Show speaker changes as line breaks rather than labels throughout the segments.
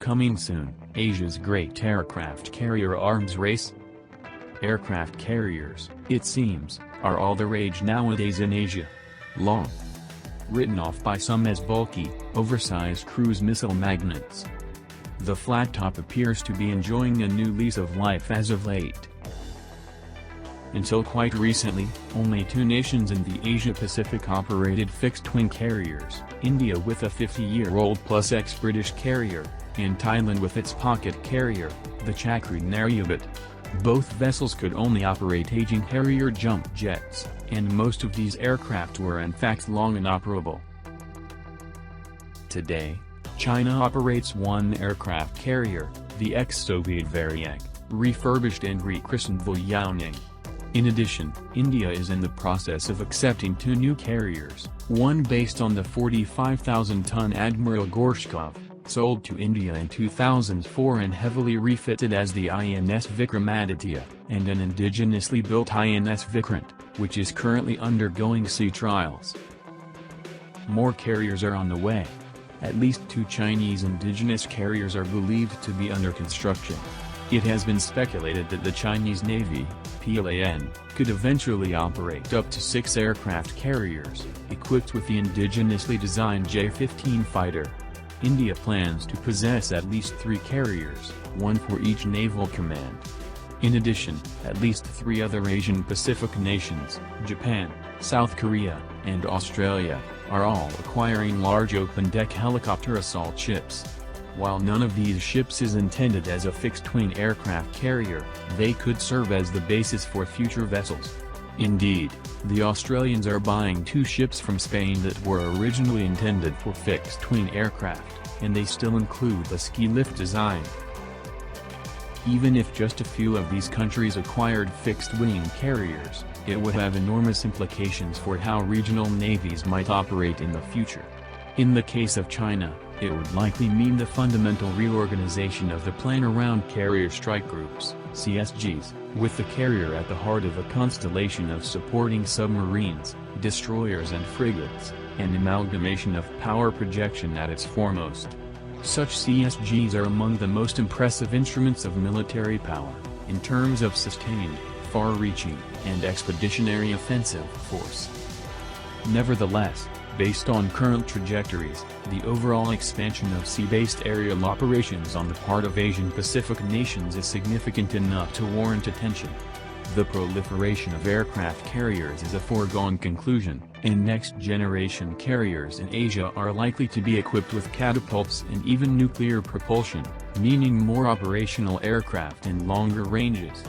Coming soon, Asia's great aircraft carrier arms race. Aircraft carriers, it seems, are all the rage nowadays in Asia. Long written off by some as bulky, oversized cruise missile magnets, the flat top appears to be enjoying a new lease of life as of late. Until quite recently, only two nations in the Asia-Pacific operated fixed-wing carriers, India with a 50-year-old plus ex-British carrier, and Thailand with its pocket carrier, the Chakri Naryubat. Both vessels could only operate aging Harrier jump jets, and most of these aircraft were in fact long inoperable. Today, China operates one aircraft carrier, the ex-Soviet Varyak, refurbished and rechristened Liaoning. In addition, India is in the process of accepting two new carriers, one based on the 45,000-ton Admiral Gorshkov, sold to India in 2004 and heavily refitted as the INS Vikramaditya, and an indigenously built INS Vikrant, which is currently undergoing sea trials. More carriers are on the way. At least two Chinese indigenous carriers are believed to be under construction. It has been speculated that the Chinese Navy, PLAN, could eventually operate up to 6 aircraft carriers, equipped with the indigenously designed J-15 fighter. India plans to possess at least 3 carriers, one for each naval command. In addition, at least 3 other Asian Pacific nations, Japan, South Korea, and Australia, are all acquiring large open-deck helicopter assault ships. While none of these ships is intended as a fixed-wing aircraft carrier, they could serve as the basis for future vessels. Indeed, the Australians are buying 2 ships from Spain that were originally intended for fixed-wing aircraft, and they still include the ski lift design. Even if just a few of these countries acquired fixed-wing carriers, it would have enormous implications for how regional navies might operate in the future. In the case of China, it would likely mean the fundamental reorganization of the Plan Around Carrier Strike Groups, CSGs, with the carrier at the heart of a constellation of supporting submarines, destroyers and frigates, and amalgamation of power projection at its foremost. Such CSGs are among the most impressive instruments of military power, in terms of sustained, far-reaching, and expeditionary offensive force. Nevertheless, based on current trajectories, the overall expansion of sea-based aerial operations on the part of Asian Pacific nations is significant enough to warrant attention. The proliferation of aircraft carriers is a foregone conclusion, and next-generation carriers in Asia are likely to be equipped with catapults and even nuclear propulsion, meaning more operational aircraft and longer ranges.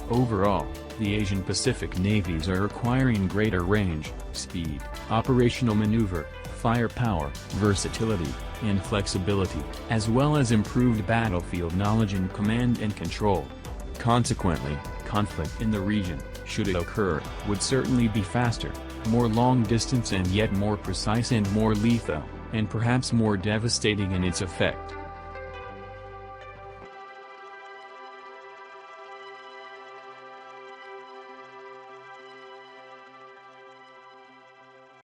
Overall, the Asian Pacific navies are acquiring greater range, speed, operational maneuver, firepower, versatility, and flexibility, as well as improved battlefield knowledge and command and control. Consequently, conflict in the region, should it occur, would certainly be faster, more long-distance and yet more precise and more lethal, and perhaps more devastating in its effect.